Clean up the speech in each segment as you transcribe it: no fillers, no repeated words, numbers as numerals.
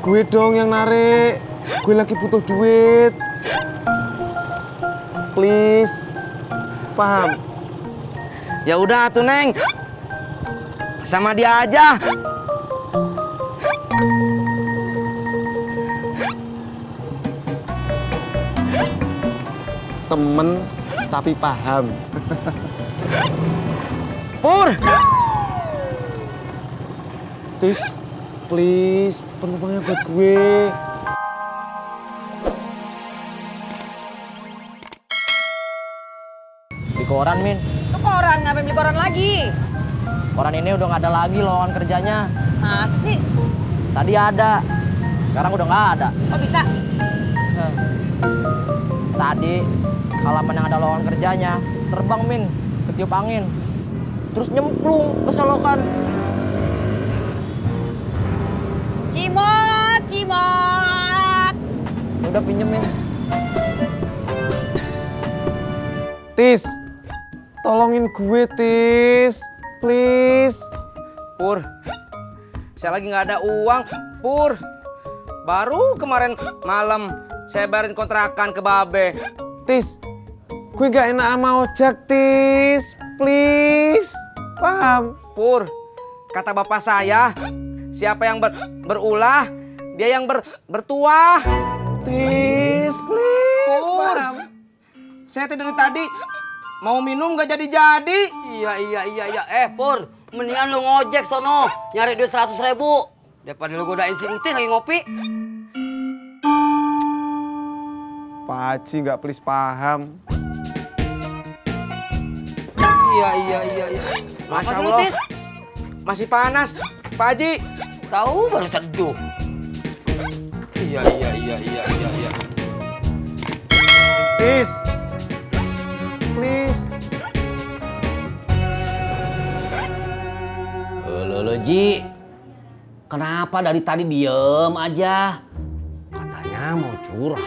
gue dong yang narik. Gue lagi butuh duit. Please. Paham? Ya udah tuh Neng. Sama dia aja. Temen tapi paham. Pur. Tis, please, penumpangnya buat gue. Beli koran, Min. Itu koran, ngapain beli koran lagi? Koran ini udah nggak ada lagi lowongan kerjanya. Masa sih? Tadi ada, sekarang udah nggak ada. Kok bisa? Tadi halaman yang ada lowongan kerjanya terbang, Min, ketiup angin. Terus nyemplung ke selokan. Cimot, cimot. Udah pinjemin. Tis, tolongin gue, Tis. Please. Pur. Saya lagi nggak ada uang, Pur. Baru kemarin malam saya bayarin kontrakan ke Babe. Tis, gue gak enak sama ojek, Tis. Please. Paham? Pur, kata bapak saya, siapa yang berulah, dia yang bertuah. Tis, please. Pur, Paham? saya dari tadi mau minum gak jadi-jadi. Iya. Pur, mendingan lu ngojek sono, nyari duit 100.000 daripada lu godain si Entis lagi ngopi. Pak Haji nggak please paham. Iya. Masya Apa sih lu, Allah, Tis? masih panas, Pak Haji. Tahu baru seduh. Iya. Tis, please. Halo Ji, kenapa dari tadi diem aja? Katanya mau curhat.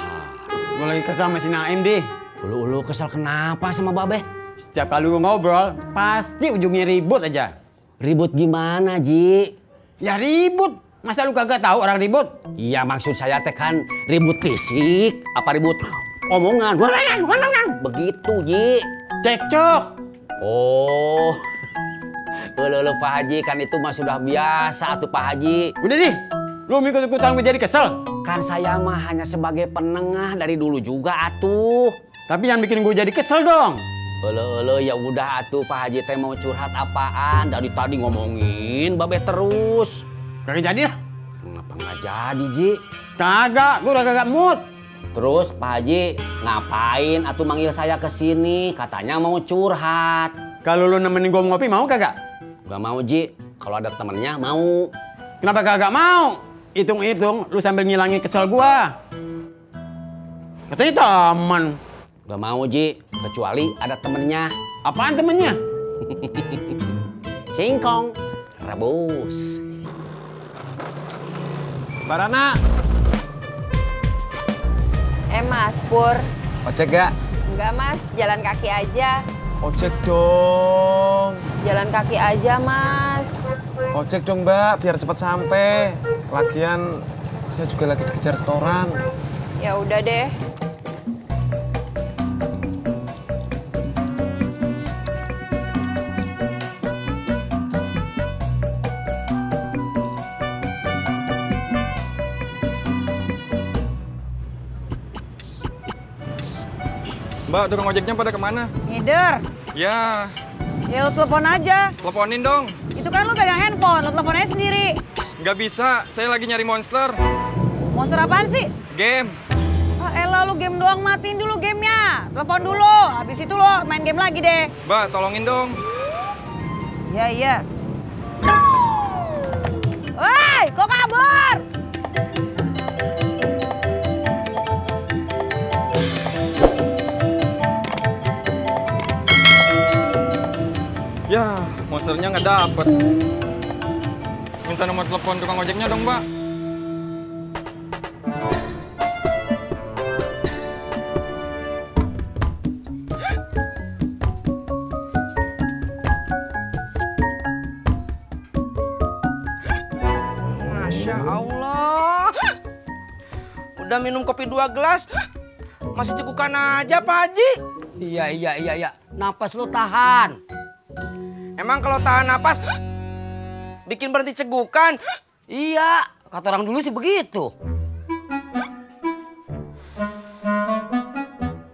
Gue lagi kesel sama si Naim, Di. Lu kesel kenapa sama Babe? Setiap kali gue ngobrol, pasti ujungnya ribut aja. Ribut gimana, Ji? Ya ribut. Masa lu kagak tahu orang ribut? Iya, maksud saya teh kan ribut fisik, apa ribut omongan? Begitu, Ji. Cekcok. Oh. Lu Pak Haji, kan itu mah sudah biasa tuh Pak Haji. Udah nih, lu ikut-ikutan gue jadi kesel. Kan saya mah hanya sebagai penengah dari dulu juga atuh. Tapi yang bikin gue jadi kesel dong. Ya udah atuh Pak Haji teh mau curhat apaan? Dari tadi ngomongin Babe terus. Kagak jadi lah. Kenapa nggak jadi, Ji? Kagak, gue udah kagak mood. Terus Pak Haji ngapain atuh manggil saya ke sini? Katanya mau curhat. Kalau lu nemenin gue ngopi mau kagak? Gak mau, Ji. Kalau ada temennya mau. Kenapa kagak mau? Hitung-hitung, lu sambil ngilangin kesel gua. Katanya teman. Gak mau, Ji. Kecuali ada temennya. Apaan temennya? Singkong. Rebus. Barana. Mas, Pur. Ojek gak? Enggak, Mas. Jalan kaki aja. Ojek dong. Jalan kaki aja, Mas. Ojek dong, Mbak, biar cepat sampai. Lagian saya juga lagi dikejar setoran. Ya udah deh. Mbak, tukang ojeknya pada kemana? Ngider. Ya, Ya lu telepon aja. teleponin dong. Itu kan lu pegang handphone, lu telepon aja sendiri. Nggak bisa, saya lagi nyari monster. Monster apaan sih? Game. Ah, elah lu game doang, matiin dulu gamenya. Telepon dulu, habis itu lo main game lagi deh. Mbak, tolongin dong. Iya. Woi, kok kabur? Ya, monsternya nggak dapet. Minta nomor telepon tukang ojeknya dong, Mbak. Masya Allah. Udah minum kopi 2 gelas, masih cegukan aja Pak Haji. Iya. Napas lu tahan. Emang kalau tahan napas bikin berhenti cegukan? Iya, kata orang dulu sih begitu.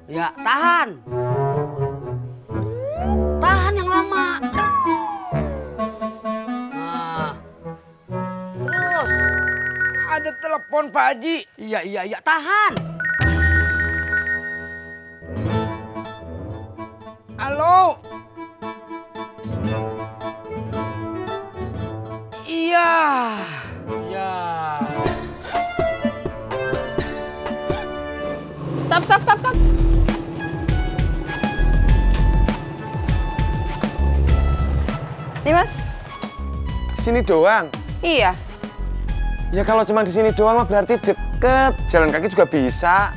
Ya, tahan. Tahan yang lama. Nah. Terus. Ada telepon Pak Haji. Iya, tahan. Halo. Iya. Ya. Stop. Nih Mas. Sini doang. Iya. Ya kalau cuma di sini doang mah berarti deket. Jalan kaki juga bisa.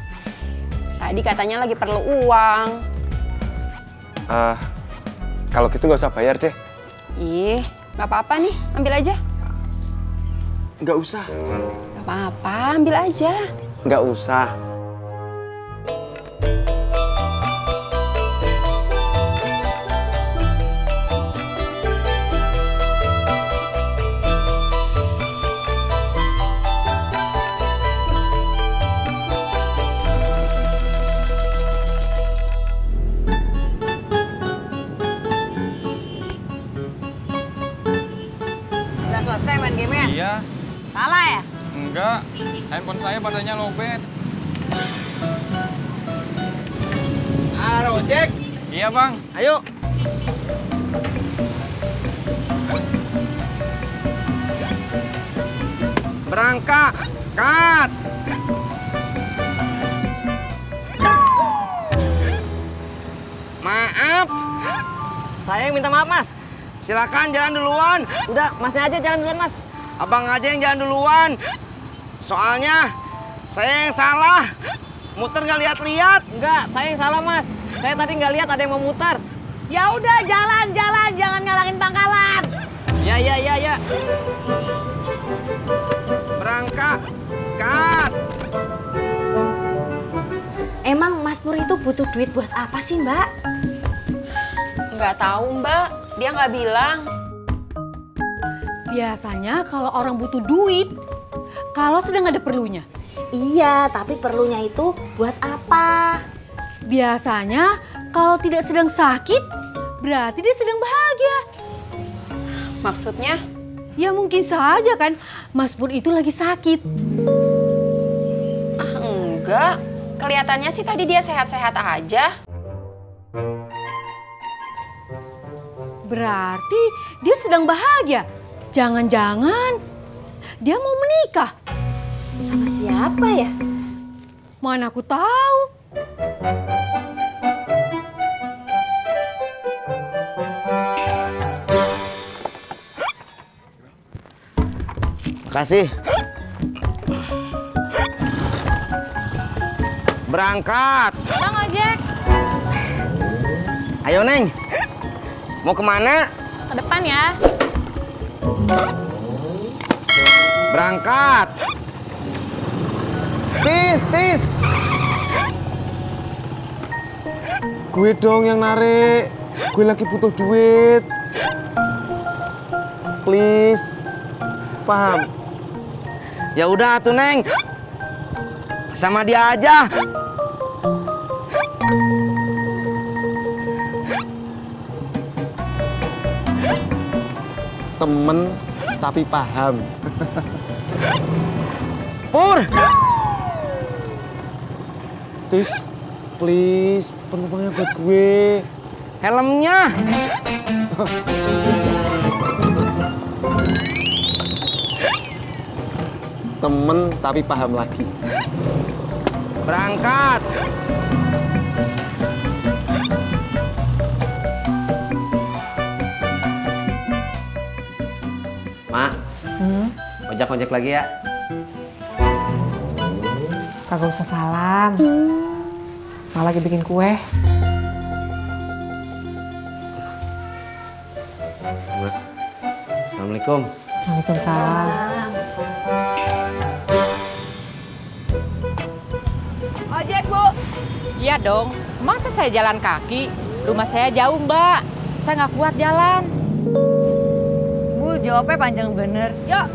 Tadi katanya lagi perlu uang. Kalau gitu nggak usah bayar deh. Ih, nggak apa-apa nih, ambil aja. Nggak usah. Nggak apa-apa, ambil aja. Nggak usah. Udah selesai main gamenya? Iya. Salah ya? Enggak. Handphone saya baterainya lowbat. Ada ojek. Iya, Bang. Ayo. Berangkat. Kat. Maaf. Saya yang minta maaf, Mas. Silakan jalan duluan. Udah, Masnya aja jalan duluan, Mas. Abang aja yang jalan duluan. Soalnya saya yang salah. Muter nggak lihat-lihat. Enggak, saya yang salah, Mas. Saya tadi nggak lihat ada yang mau muter. Ya udah jalan, jangan ngalangin pangkalan. Ya. Berangkat. Kat. Emang Mas Pur itu butuh duit buat apa sih, Mbak? Nggak tahu Mbak, dia nggak bilang. Biasanya kalau orang butuh duit, kalau sedang ada perlunya. Iya, tapi perlunya itu buat apa? Biasanya kalau tidak sedang sakit, berarti dia sedang bahagia. Maksudnya? Ya mungkin saja kan, Mas Pur itu lagi sakit. Ah enggak, kelihatannya sih tadi dia sehat-sehat aja. Berarti dia sedang bahagia. Jangan-jangan dia mau menikah. Sama siapa ya? Mana aku tahu. Makasih. Berangkat. Bang ojek. Ayo Neng. Mau kemana? Ke depan ya. Berangkat. Tis. Gue dong yang narik. Gue lagi butuh duit. Please. Paham? Ya udah atuh Neng. Sama dia aja. Temen tapi paham. Pur. Tis, please, penumpangnya buat gue. Helmnya. Temen tapi paham lagi. Berangkat. Mak, ojek lagi ya. Kagak usah salam. Malah lagi bikin kue. Assalamualaikum. Waalaikumsalam. Iya dong, masa saya jalan kaki? Rumah saya jauh, Mbak. Saya nggak kuat jalan. Bu, jawabnya panjang bener. Yuk.